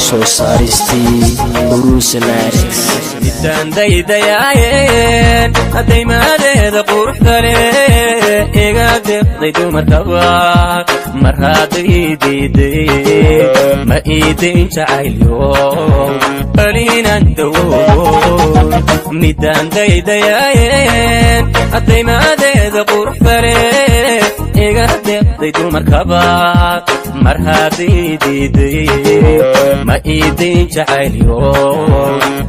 soo saaristi Urusanax midaan daydayaayeen hadday maadeeda quruxda leh iga deeqday dumarkaba mar hadday diiday ma iidayn jacaylo qaliinan dawoon midaan daydayaayeen hadday maadeeda quruxda leh iga deeqday dumarkaba mar hadday diiday ma iidayn jacaylo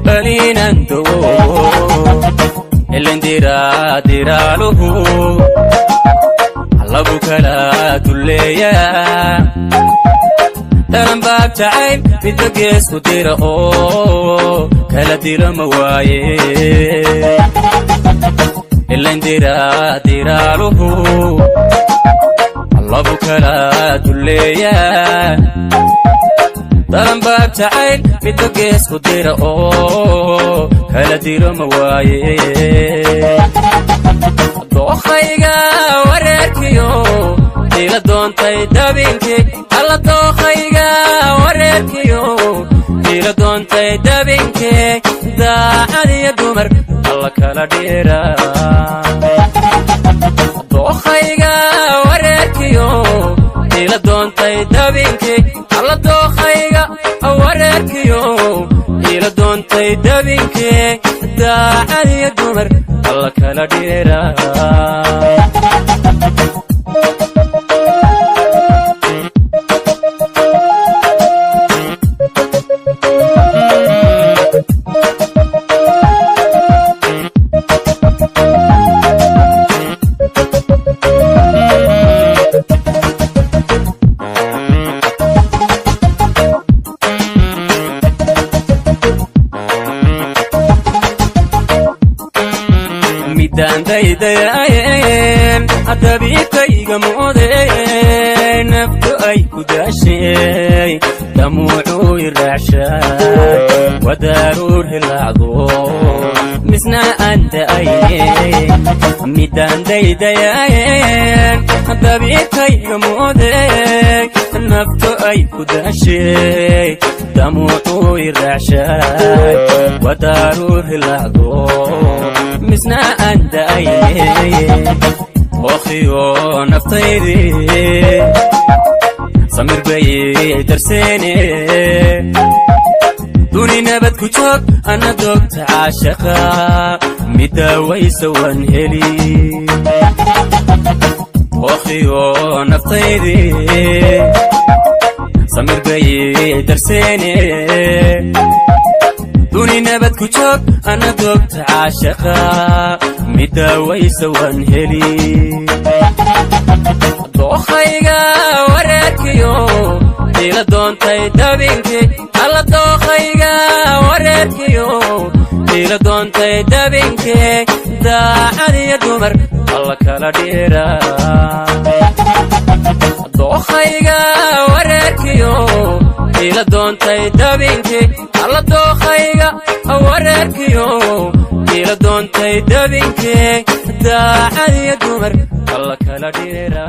qaliinan dawoon elendira diraaluhu allabu kala duleeya daranbaab jacayl midba geesku dira oo kala dira ma waaye elendira diraaluhu allabu kala duleeya daranbaab jacayl midba geesku dira oo kala dira ma waaye dookhayga wareerkiyo ila doontay dabinkii alla dookhayga wareerkiyo ila doontay dabinkii daacad iyo dumar alla kala dhira dookhayga wareerkiyo ila doontay dabinkii alla dookhayga wareerkiyo ila doontay dabinkii daacad iyo dumar alla kala dhira midaan daydayaayeen hadabiibkayga moodeen naftu ay ku daashay damuucuu iraacshay wadaaruur hilaacdo misna aan da'ayne midaan daydayaayeen hadabiibkayga moodeen naftu ay ku daashay damuucuu iraacshay wadaaruur hilaacdo misna aan da'ayne ookhiyo naftaydi samir bay darseene duni nabad ku joog ana doogta caashaqa middaawaysa waan heli ookhiyo naftaydi samir bay darseene duni nabad ku joog ana doogta caashaqa middaawaysa waan heli dookhayga wareerkiyo ila doontay dabinkii alla dookhayga wareerkiyo ila doontay dabinkii daacad iyo dumar alla kala dhira dookhayga wareerkiyo ila doontay dabinkii alla dookhayga wareerkiyo ila doontay dabinkii daacad iyo dumar alla kala dhira